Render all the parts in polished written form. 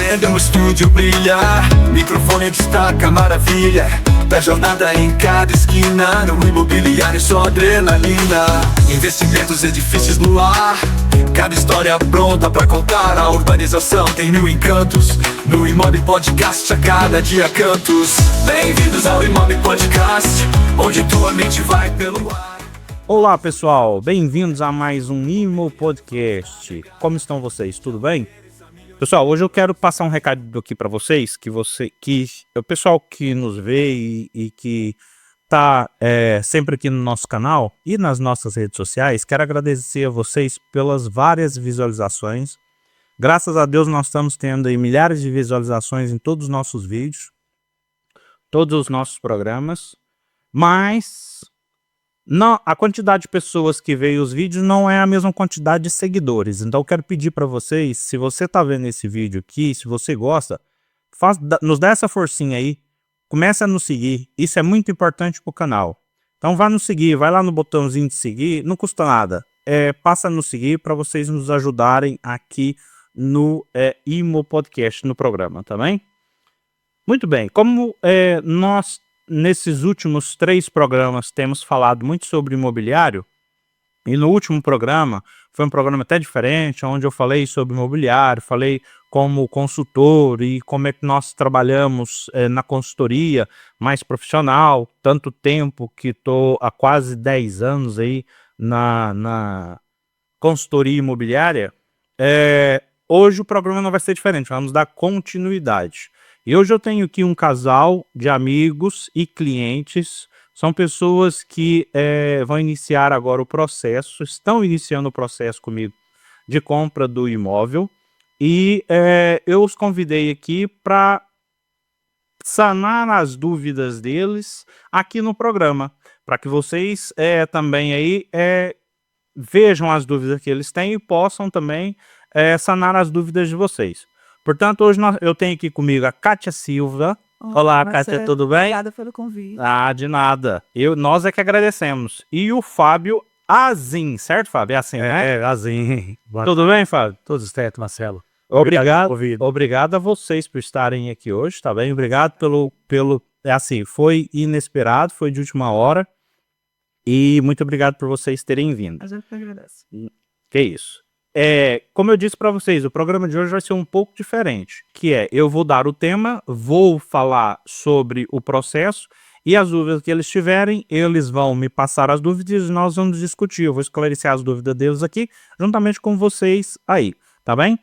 acendem, o estúdio brilha, microfone destaca, maravilha. Da jornada em cada esquina, no imobiliário só adrenalina. Investimentos, edifícios no ar, cada história pronta pra contar. A urbanização tem mil encantos, no Imob Podcast a cada dia cantos. Bem-vindos ao Imob Podcast, onde tua mente vai pelo ar. Olá pessoal, bem-vindos a mais um Imo Podcast. Como estão vocês? Tudo bem? Pessoal, hoje eu quero passar um recado aqui para vocês, que o pessoal que nos vê e que tá sempre aqui no nosso canal e nas nossas redes sociais, quero agradecer a vocês pelas várias visualizações. Graças a Deus nós estamos tendo aí milhares de visualizações em todos os nossos vídeos, todos os nossos programas, mas não, a quantidade de pessoas que veem os vídeos não é a mesma quantidade de seguidores. Então eu quero pedir para vocês, se você está vendo esse vídeo aqui, se você gosta, nos dá essa forcinha aí, comece a nos seguir, isso é muito importante para o canal. Então vá nos seguir, vai lá no botãozinho de seguir, não custa nada, passa a nos seguir para vocês nos ajudarem aqui no Imo Podcast, no programa, tá bem? Muito bem, como nós nesses últimos 3 programas temos falado muito sobre imobiliário, e no último programa, foi um programa até diferente, onde eu falei sobre imobiliário, falei como consultor e como é que nós trabalhamos na consultoria mais profissional, tanto tempo que estou há quase 10 anos aí na consultoria imobiliária. Hoje o programa não vai ser diferente, vamos dar continuidade. E hoje eu tenho aqui um casal de amigos e clientes, são pessoas que vão iniciar agora o processo, estão iniciando o processo comigo de compra do imóvel, e eu os convidei aqui para sanar as dúvidas deles aqui no programa, para que vocês também aí vejam as dúvidas que eles têm e possam também sanar as dúvidas de vocês. Portanto, hoje eu tenho aqui comigo a Kátia Silva. Olá, Kátia, tudo bem? Obrigada pelo convite. Ah, de nada. Nós é que agradecemos. E o Fábio Azin, certo, Fábio? É assim, né? Azin. Tudo bem, Fábio? Tudo certo, Marcelo. Obrigado a vocês por estarem aqui hoje, tá bem? Obrigado pelo foi inesperado, foi de última hora. E muito obrigado por vocês terem vindo. A gente que agradece. Que isso. Como eu disse para vocês, o programa de hoje vai ser um pouco diferente, que eu vou dar o tema, vou falar sobre o processo e as dúvidas que eles tiverem, eles vão me passar as dúvidas e nós vamos discutir. Eu vou esclarecer as dúvidas deles aqui, juntamente com vocês aí, tá bem?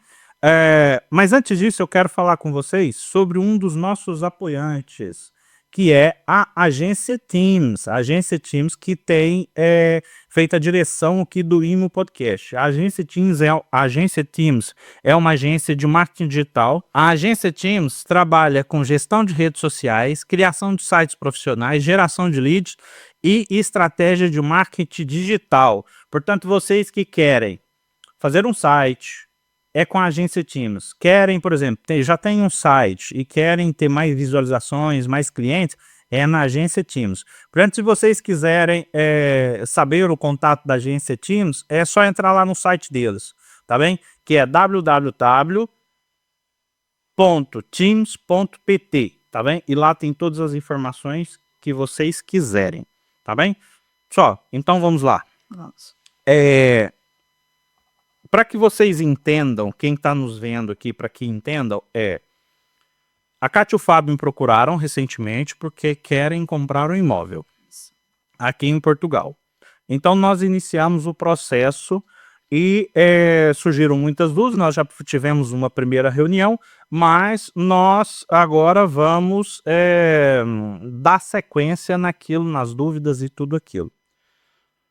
Mas antes disso, eu quero falar com vocês sobre um dos nossos apoiantes, que é a Agência Teams. A Agência Teams que tem feito a direção aqui do Imo Podcast. A Agência Teams é uma agência de marketing digital. A Agência Teams trabalha com gestão de redes sociais, criação de sites profissionais, geração de leads e estratégia de marketing digital. Portanto, vocês que querem fazer um site, com a Agência Teams. Querem, por exemplo, já tem um site e querem ter mais visualizações, mais clientes, na Agência Teams. Portanto, se vocês quiserem saber o contato da Agência Teams, é só entrar lá no site deles, tá bem? Que é www.teams.pt, tá bem? E lá tem todas as informações que vocês quiserem, tá bem? Então vamos lá. Vamos. Para que vocês entendam, quem está nos vendo aqui, para que entendam, a Kátia e o Fábio me procuraram recentemente porque querem comprar um imóvel aqui em Portugal. Então nós iniciamos o processo e surgiram muitas dúvidas, nós já tivemos uma primeira reunião, mas nós agora vamos dar sequência naquilo, nas dúvidas e tudo aquilo.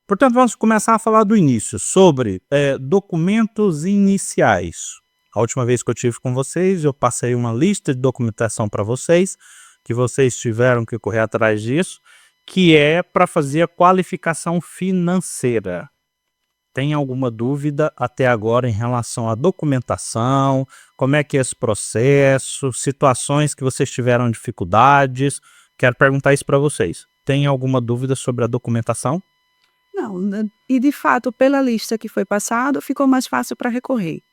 Portanto, vamos começar a falar do início, sobre documentos iniciais. A última vez que eu tive com vocês, eu passei uma lista de documentação para vocês, que vocês tiveram que correr atrás disso, que é para fazer a qualificação financeira. Tem alguma dúvida até agora em relação à documentação, como é que é esse processo, situações que vocês tiveram dificuldades? Quero perguntar isso para vocês. Tem alguma dúvida sobre a documentação? Não, e de fato, pela lista que foi passada, ficou mais fácil para recorrer.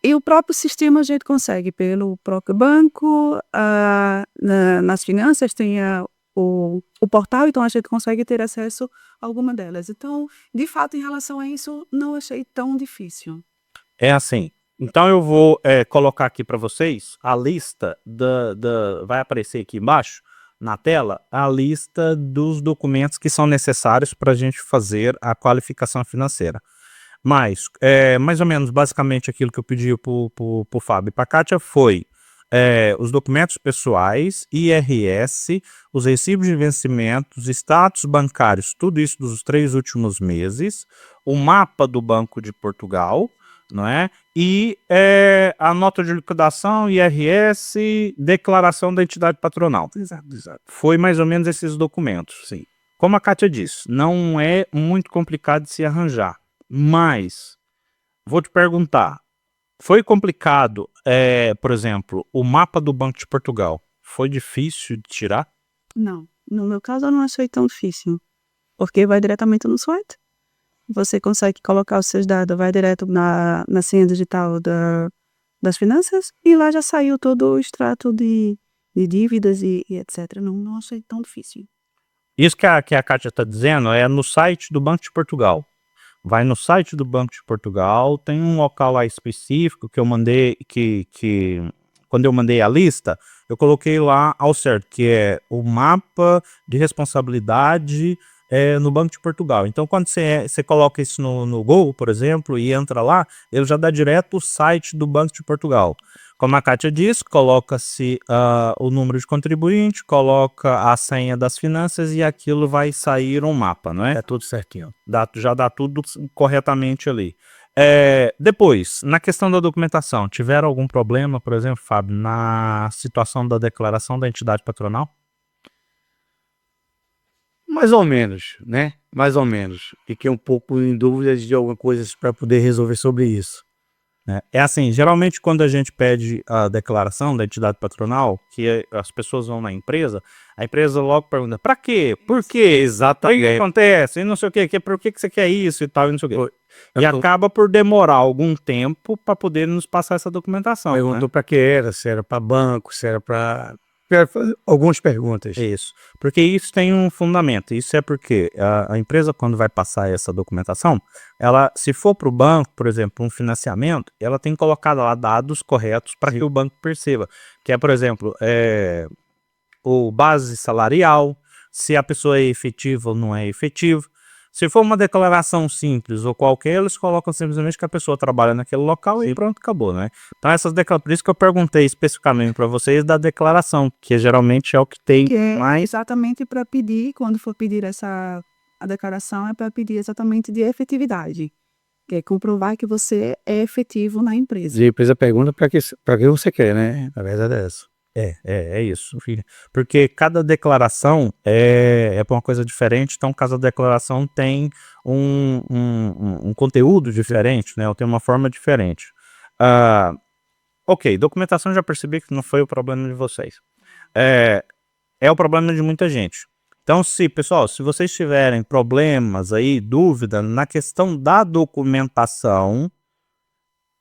E o próprio sistema a gente consegue pelo próprio banco, nas finanças tem o portal, então a gente consegue ter acesso a alguma delas. Então, de fato, em relação a isso, não achei tão difícil. É assim. Então eu vou colocar aqui para vocês a lista vai aparecer aqui embaixo na tela a lista dos documentos que são necessários para a gente fazer a qualificação financeira. Mas, mais ou menos, basicamente aquilo que eu pedi pro Fábio e pra Kátia foi os documentos pessoais, IRS, os recibos de vencimento, os status bancários, tudo isso dos 3 últimos meses, o mapa do Banco de Portugal, não é? E a nota de liquidação, IRS, declaração da entidade patronal. Exato, exato. Foi mais ou menos esses documentos. Sim. Como a Kátia disse, não é muito complicado de se arranjar. Mas, vou te perguntar, foi complicado, por exemplo, o mapa do Banco de Portugal, foi difícil de tirar? Não, no meu caso eu não achei tão difícil, porque vai diretamente no site. Você consegue colocar os seus dados, vai direto na senha digital das finanças e lá já saiu todo o extrato de dívidas e etc. Não achei tão difícil. Isso que a Kátia está dizendo é no site do Banco de Portugal. Vai no site do Banco de Portugal, tem um local lá específico que eu mandei, quando eu mandei a lista, eu coloquei lá ao certo, que é o mapa de responsabilidade no Banco de Portugal. Então, quando você coloca isso no Google, por exemplo, e entra lá, ele já dá direto o site do Banco de Portugal. Como a Kátia disse, coloca-se o número de contribuinte, coloca a senha das finanças e aquilo vai sair um mapa, não é? É tudo certinho. Já dá tudo corretamente ali. Depois, na questão da documentação, tiveram algum problema, por exemplo, Fábio, na situação da declaração da entidade patronal? Mais ou menos, né? Mais ou menos. Fiquei um pouco em dúvidas de alguma coisa para poder resolver sobre isso. É assim, geralmente quando a gente pede a declaração da entidade patronal, que as pessoas vão na empresa, a empresa logo pergunta, pra quê? Por quê? Exatamente. O que acontece? E não sei o quê, por que você quer isso e tal, e não sei o quê. E Eu tô- acaba por demorar algum tempo para poder nos passar essa documentação, né? Perguntou para que era, se era para banco, se era para... Algumas perguntas. Isso, porque isso tem um fundamento. Isso é porque a empresa, quando vai passar essa documentação, ela, se for para o banco, por exemplo, um financiamento, ela tem que colocar lá dados corretos para que o banco perceba. Que é, por exemplo, o base salarial, se a pessoa é efetiva ou não é efetiva. Se for uma declaração simples ou qualquer, eles colocam simplesmente que a pessoa trabalha naquele local e pronto, acabou, né? Então essas declarações, por isso que eu perguntei especificamente para vocês da declaração, que geralmente é o que tem Que é mais. exatamente para pedir, quando for pedir a declaração, é para pedir exatamente de efetividade, que é comprovar que você é efetivo na empresa. E a empresa pergunta para que você quer, né? Na verdade é essa. É isso, filho. Porque cada declaração é para uma coisa diferente, então cada declaração tem um conteúdo diferente, né? Ou tem uma forma diferente. Ok, documentação já percebi que não foi o problema de vocês. É o problema de muita gente. Então, pessoal, se vocês tiverem problemas aí, dúvida na questão da documentação,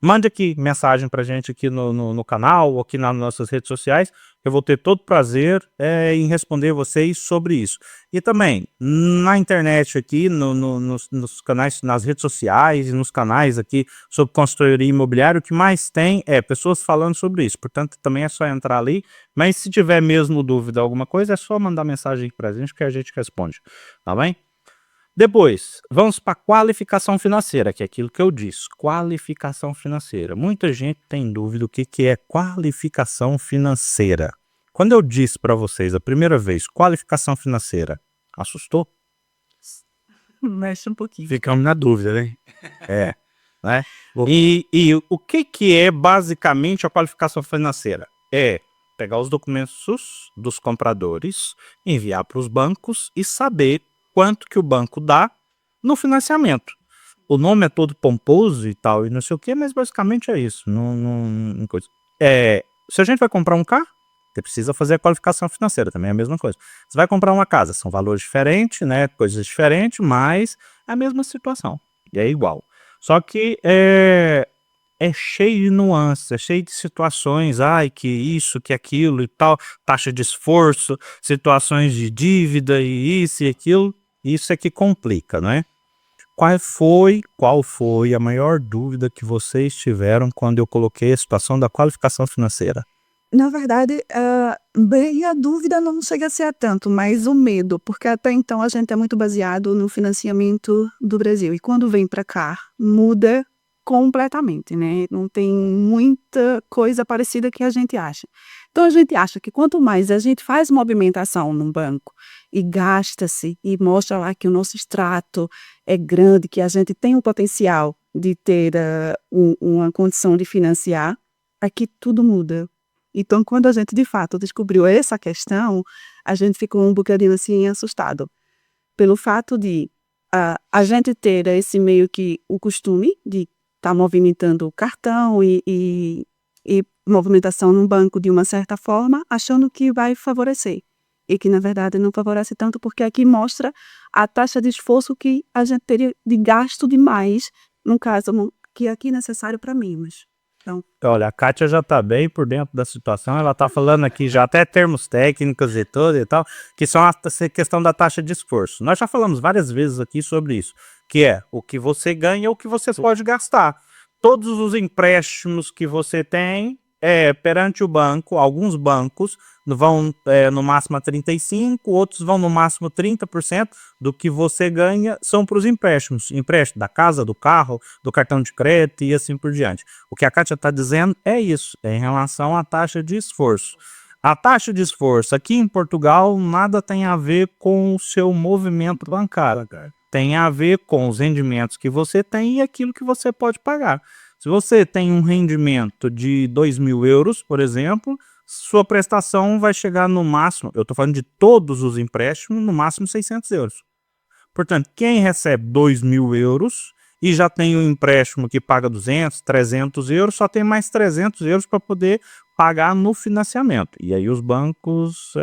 mande aqui mensagem pra gente aqui no canal ou aqui nas nossas redes sociais. Eu vou ter todo prazer em responder vocês sobre isso. E também, na internet aqui, nos canais, nas redes sociais e nos canais aqui sobre consultoria imobiliária, o que mais tem é pessoas falando sobre isso. Portanto, também é só entrar ali. Mas se tiver mesmo dúvida alguma coisa, é só mandar mensagem pra gente que a gente responde. Tá bem? Depois, vamos para qualificação financeira, que é aquilo que eu disse, qualificação financeira. Muita gente tem dúvida do que é qualificação financeira. Quando eu disse para vocês a primeira vez, qualificação financeira, assustou? Mexe um pouquinho. Ficamos na dúvida, né? Né? E o que é basicamente a qualificação financeira? É pegar os documentos dos compradores, enviar para os bancos e saber quanto que o banco dá no financiamento. O nome é todo pomposo e tal, e não sei o que, mas basicamente é isso. Se a gente vai comprar um carro, você precisa fazer a qualificação financeira, também é a mesma coisa. Você vai comprar uma casa, são valores diferentes, né, coisas diferentes, mas é a mesma situação, e é igual. Só que é cheio de nuances, é cheio de situações, ai, que isso, que aquilo e tal, taxa de esforço, situações de dívida e isso e aquilo, isso é que complica, não é? Qual foi a maior dúvida que vocês tiveram quando eu coloquei a situação da qualificação financeira? Na verdade, bem, a dúvida não chega a ser tanto, mas o medo, porque até então a gente é muito baseado no financiamento do Brasil. E quando vem para cá, muda completamente, né? Não tem muita coisa parecida que a gente acha. Então a gente acha que quanto mais a gente faz movimentação no banco e gasta-se e mostra lá que o nosso extrato é grande, que a gente tem o potencial de ter uma condição de financiar, aqui tudo muda. Então, quando a gente de fato descobriu essa questão, a gente ficou um bocadinho assim assustado. Pelo fato de a gente ter esse meio que o costume de estar movimentando o cartão e movimentação no banco de uma certa forma, achando que vai favorecer. E que na verdade não favorece tanto, porque aqui mostra a taxa de esforço que a gente teria de gasto demais, no caso, que aqui é necessário para Mimas. Olha, a Kátia já tá bem por dentro da situação, ela tá falando aqui já até termos técnicos e tudo e tal, que são a questão da taxa de esforço. Nós já falamos várias vezes aqui sobre isso, que é o que você ganha e o que você pode gastar. Todos os empréstimos que você tem perante o banco, alguns bancos vão no máximo a 35%, outros vão no máximo 30% do que você ganha são para os empréstimos. Empréstimo da casa, do carro, do cartão de crédito e assim por diante. O que a Kátia está dizendo é isso, é em relação à taxa de esforço. A taxa de esforço aqui em Portugal nada tem a ver com o seu movimento bancário. Tem a ver com os rendimentos que você tem e aquilo que você pode pagar. Se você tem um rendimento de 2.000 euros, por exemplo, sua prestação vai chegar no máximo, eu estou falando de todos os empréstimos, no máximo 600 euros. Portanto, quem recebe 2.000 euros e já tem um empréstimo que paga 200, 300 euros, só tem mais 300 euros para poder pagar no financiamento. E aí os bancos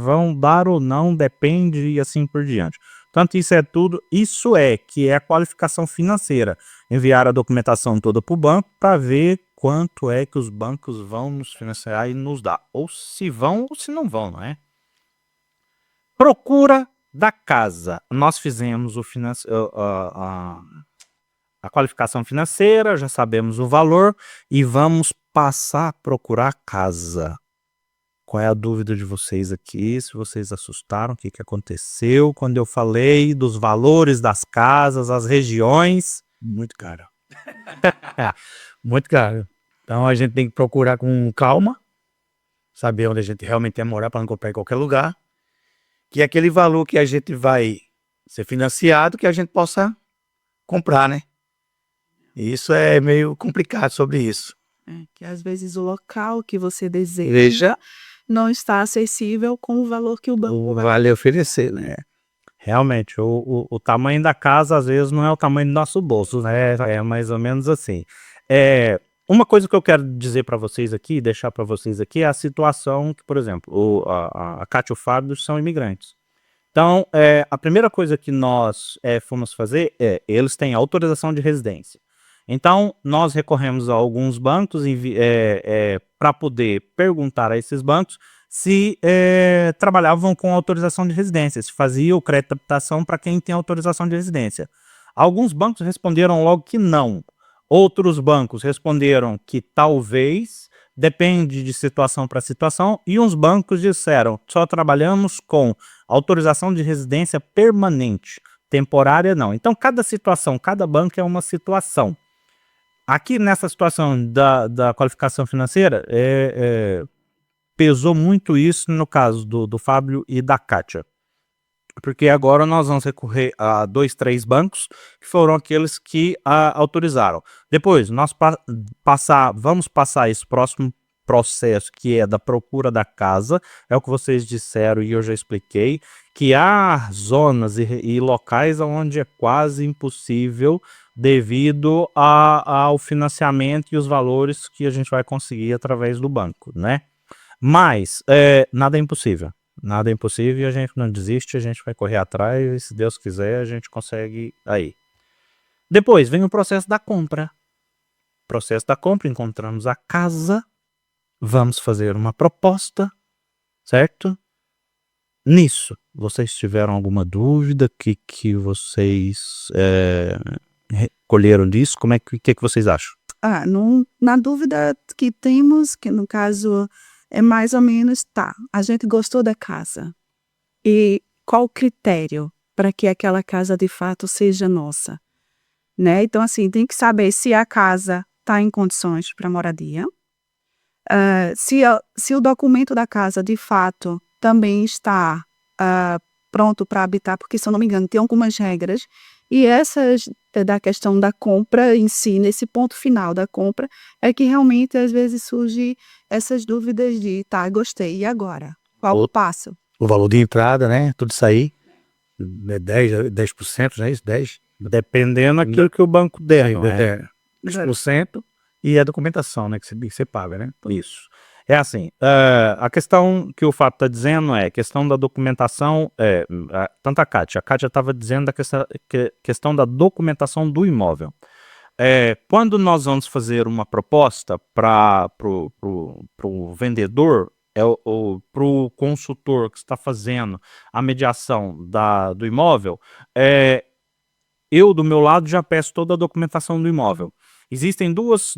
vão dar ou não, depende e assim por diante. Portanto, isso é tudo, que é a qualificação financeira. Enviar a documentação toda para o banco para ver quanto é que os bancos vão nos financiar e nos dar. Ou se vão ou se não vão, não é? Procura da casa. Nós fizemos a qualificação financeira, já sabemos o valor e vamos passar a procurar casa. Qual é a dúvida de vocês aqui? Se vocês assustaram, o que aconteceu quando eu falei dos valores das casas, as regiões? Muito caro. Muito caro. Então a gente tem que procurar com calma, saber onde a gente realmente quer morar para não comprar em qualquer lugar, que é aquele valor que a gente vai ser financiado, que a gente possa comprar, né? E isso é meio complicado sobre isso. Que às vezes o local que você deseja não está acessível com o valor que o banco vai oferecer, né? Realmente, o tamanho da casa às vezes não é o tamanho do nosso bolso, né? É mais ou menos assim. Uma coisa que eu quero dizer para vocês aqui, deixar para vocês aqui, é a situação que, por exemplo, a Kátia e o Fábio são imigrantes. Então, a primeira coisa que nós fomos fazer eles têm autorização de residência. Então, nós recorremos a alguns bancos para poder perguntar a esses bancos se trabalhavam com autorização de residência, se fazia o crédito de habitação para quem tem autorização de residência. Alguns bancos responderam logo que não. Outros bancos responderam que talvez, depende de situação para situação, e uns bancos disseram, só trabalhamos com autorização de residência permanente, temporária não. Então, cada situação, cada banco é uma situação. Aqui nessa situação da qualificação financeira, pesou muito isso no caso do Fábio e da Kátia. Porque agora nós vamos recorrer a 2, 3 bancos, que foram aqueles que autorizaram. Depois, nós vamos passar esse próximo processo, que é da procura da casa, é o que vocês disseram e eu já expliquei, que há zonas e locais onde é quase impossível devido ao financiamento e os valores que a gente vai conseguir através do banco, né? Mas nada é impossível. Nada é impossível e a gente não desiste, a gente vai correr atrás e se Deus quiser a gente consegue aí. Depois vem o processo da compra. processo da compra, encontramos a casa, vamos fazer uma proposta, certo? Nisso, vocês tiveram alguma dúvida? Que vocês recolheram disso? Como que vocês acham? Na dúvida que temos, que no caso é mais ou menos, a gente gostou da casa. E qual o critério para que aquela casa de fato seja nossa? Né? Então, assim, tem que saber se a casa está em condições para moradia, se o documento da casa de fato também está pronto para habitar, porque, se eu não me engano, tem algumas regras, e essas da questão da compra em si, nesse ponto final da compra, é que realmente às vezes surge essas dúvidas de, gostei, e agora? Qual o passo? O valor de entrada, né? Tudo isso aí, 10%, não é isso? 10%? Dependendo daquilo que o banco der, não é? 10%, e a documentação, né? Que você paga, né? Isso. É assim, a questão que o Fábio está dizendo é a questão da documentação, tanto a Kátia estava dizendo da questão da documentação do imóvel. Quando nós vamos fazer uma proposta para o vendedor, para o consultor que está fazendo a mediação do imóvel, eu do meu lado já peço toda a documentação do imóvel. Existem dois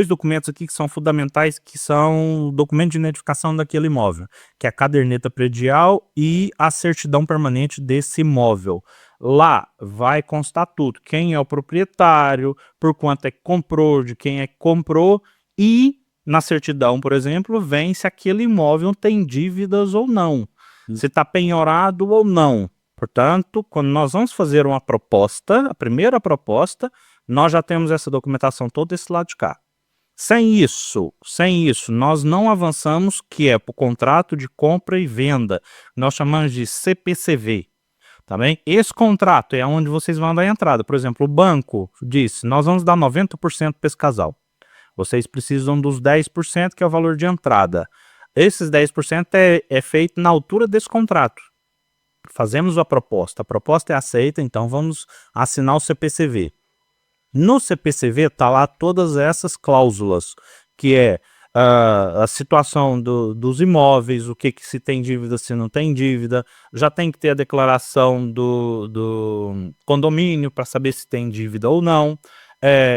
documentos aqui que são fundamentais, que são o documento de identificação daquele imóvel, que é a caderneta predial e a certidão permanente desse imóvel. Lá vai constar tudo, quem é o proprietário, por quanto é que comprou, de quem é que comprou, e na certidão, por exemplo, vem se aquele imóvel tem dívidas ou não, se está penhorado ou não. Portanto, quando nós vamos fazer uma proposta, a primeira proposta, nós já temos essa documentação toda desse lado de cá. Sem isso, nós não avançamos, que é para o contrato de compra e venda. Nós chamamos de CPCV. Tá bem? Esse contrato é onde vocês vão dar a entrada. Por exemplo, o banco disse, nós vamos dar 90% para esse casal. Vocês precisam dos 10%, que é o valor de entrada. Esses 10% é feito na altura desse contrato. Fazemos a proposta é aceita, então vamos assinar o CPCV. No CPCV está lá todas essas cláusulas, que é a situação dos imóveis, o que se tem dívida, se não tem dívida, já tem que ter a declaração do condomínio para saber se tem dívida ou não.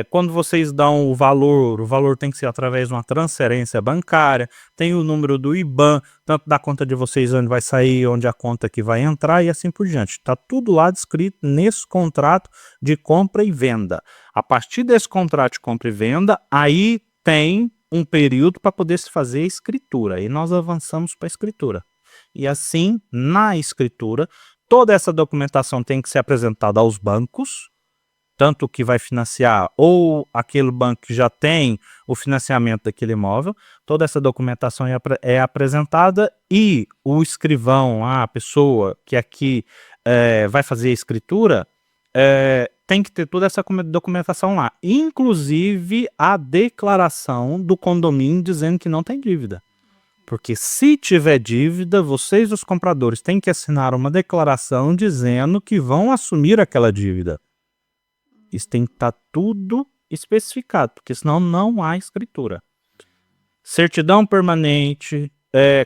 Quando vocês dão o valor tem que ser através de uma transferência bancária, tem o número do IBAN, tanto da conta de vocês onde vai sair, onde a conta que vai entrar e assim por diante. Está tudo lá descrito nesse contrato de compra e venda. A partir desse contrato de compra e venda, aí tem um período para poder se fazer a escritura, e nós avançamos para a escritura. E assim, na escritura, toda essa documentação tem que ser apresentada aos bancos, tanto que vai financiar ou aquele banco que já tem o financiamento daquele imóvel, toda essa documentação é apresentada, e o escrivão, a pessoa que aqui vai fazer a escritura, tem que ter toda essa documentação lá, inclusive a declaração do condomínio dizendo que não tem dívida. Porque se tiver dívida, vocês, os compradores, têm que assinar uma declaração dizendo que vão assumir aquela dívida. Isso tem que estar tudo especificado, porque senão não há escritura. Certidão permanente,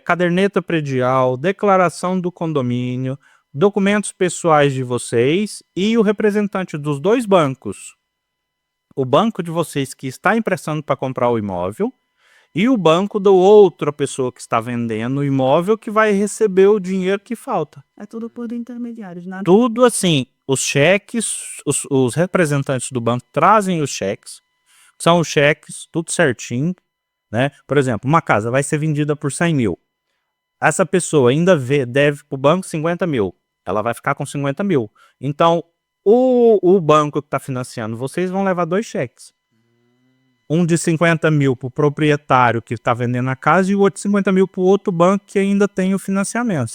caderneta predial, declaração do condomínio, documentos pessoais de vocês e o representante dos dois bancos. O banco de vocês que está emprestando para comprar o imóvel e o banco da outra pessoa que está vendendo o imóvel, que vai receber o dinheiro que falta. É tudo por intermediários, nada. Tudo assim, os cheques, os representantes do banco trazem os cheques, são os cheques, tudo certinho, né? Por exemplo, uma casa vai ser vendida por 100 mil. Essa pessoa ainda deve para o banco 50 mil. Ela vai ficar com 50 mil. Então, o banco que está financiando, vocês vão levar 2 cheques. Um de 50 mil para o proprietário que está vendendo a casa e o outro de 50 mil para o outro banco que ainda tem o financiamento.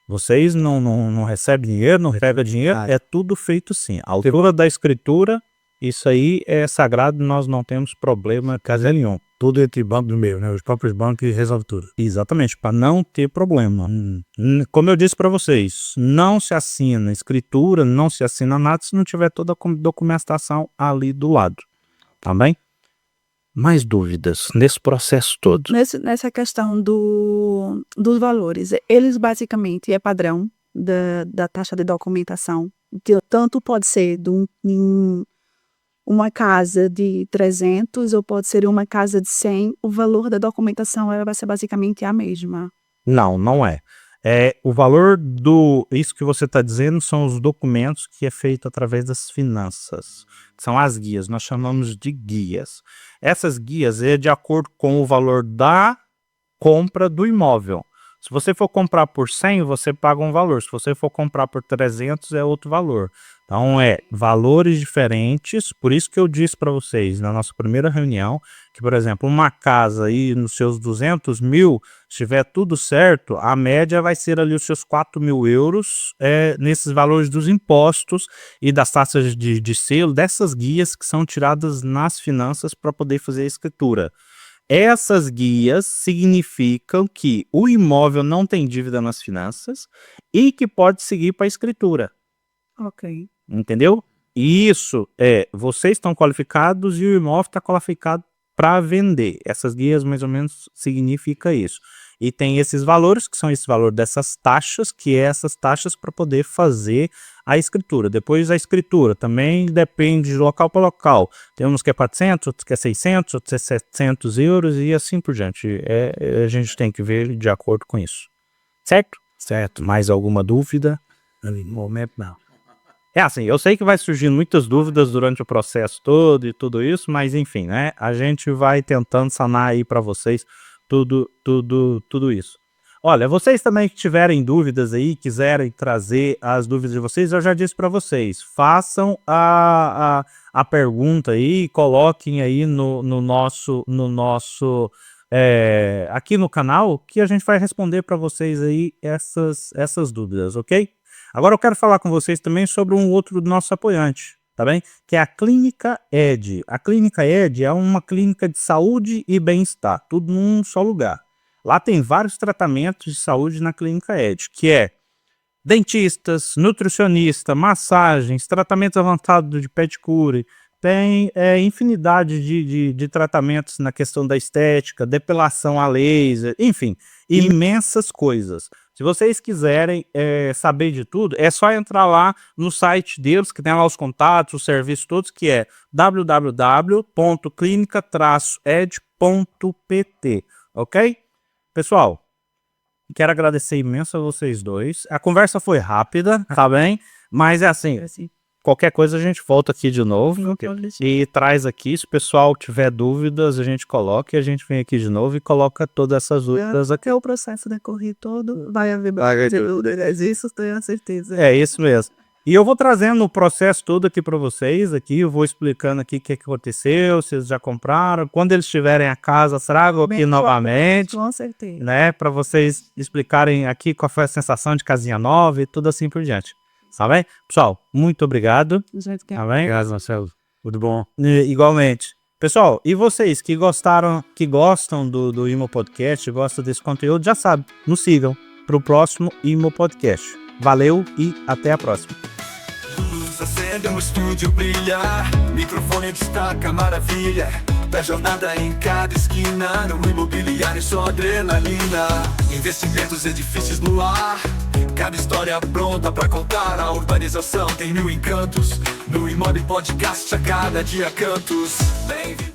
Vocês não recebem dinheiro, não recebem dinheiro, é tudo feito sim. A altura da escritura, isso aí é sagrado, nós não temos problema caso nenhum. Tudo entre banco do meio, né? Os próprios bancos resolvem tudo. Exatamente, para não ter problema. Como eu disse para vocês, não se assina escritura, não se assina nada se não tiver toda a documentação ali do lado. Tá bem? mais dúvidas nesse processo todo? Nessa questão dos valores, eles basicamente é padrão da taxa de documentação. Tanto pode ser uma casa de 300 ou pode ser uma casa de 100, o valor da documentação vai ser basicamente a mesma. Não, não é. O valor isso que você está dizendo são os documentos que é feito através das finanças. São as guias, nós chamamos de guias. Essas guias é de acordo com o valor da compra do imóvel. Se você for comprar por 100, você paga um valor. Se você for comprar por 300, é outro valor. Então, valores diferentes. Por isso que eu disse para vocês, na nossa primeira reunião, que, por exemplo, uma casa aí nos seus 200 mil, se tiver tudo certo, a média vai ser ali os seus 4 mil euros nesses valores dos impostos e das taxas de selo, dessas guias que são tiradas nas finanças para poder fazer a escritura. Essas guias significam que o imóvel não tem dívida nas finanças e que pode seguir para a escritura. Ok. Entendeu? Isso vocês estão qualificados e o imóvel está qualificado para vender. Essas guias mais ou menos significa isso. E tem esses valores, que são esse valor dessas taxas, que é essas taxas para poder fazer a escritura. Depois a escritura também depende de local para local. Tem uns que é 400, outros que é 600, outros é 700 euros e assim por diante. A gente tem que ver de acordo com isso. Certo? Certo. Mais alguma dúvida? No momento não. Assim, eu sei que vai surgir muitas dúvidas durante o processo todo e tudo isso, mas enfim, né? A gente vai tentando sanar aí para vocês tudo isso. Olha, vocês também que tiverem dúvidas aí, quiserem trazer as dúvidas de vocês, eu já disse para vocês, façam a pergunta aí, coloquem aí no nosso aqui no canal, que a gente vai responder para vocês aí essas dúvidas, ok? Agora eu quero falar com vocês também sobre um outro nosso apoiante, tá bem? Que é a Clínica Ed. A Clínica Ed é uma clínica de saúde e bem-estar, tudo num só lugar. Lá tem vários tratamentos de saúde na Clínica Ed, que é dentistas, nutricionista, massagens, tratamento avançado de pedicure, tem infinidade de tratamentos na questão da estética, depilação a laser, enfim, imensas coisas. Se vocês quiserem saber de tudo, é só entrar lá no site deles, que tem lá os contatos, os serviços todos, que é www.clinica-ed.pt, ok? Pessoal, quero agradecer imenso a vocês dois. A conversa foi rápida, tá bem? Mas é assim, qualquer coisa a gente volta aqui de novo e traz aqui. Se o pessoal tiver dúvidas, a gente coloca e a gente vem aqui de novo e coloca todas essas dúvidas aqui. Porque o processo decorrer todo vai haver dúvidas, isso tenho certeza. É isso mesmo. E eu vou trazendo o processo todo aqui para vocês, aqui eu vou explicando aqui o que aconteceu, se eles já compraram, quando eles tiverem a casa, trago aqui novamente, com certeza, né, para vocês explicarem aqui qual foi a sensação de casinha nova e tudo assim por diante. Tá bem? Pessoal, muito obrigado. Tá bem? Obrigado, Marcelo. Tudo bom. Igualmente. Pessoal, e vocês que gostam do Imo Podcast, gostam desse conteúdo, já sabem, nos sigam para o próximo Imo Podcast. Valeu e até a próxima. Luz acende, o estúdio brilha, microfone destaca, maravilha. Da jornada em cada esquina, no imobiliário só adrenalina. Investimentos, edifícios no ar, cada história pronta pra contar. A urbanização tem mil encantos, no Imob Podcast a cada dia cantos. Bem-vindo.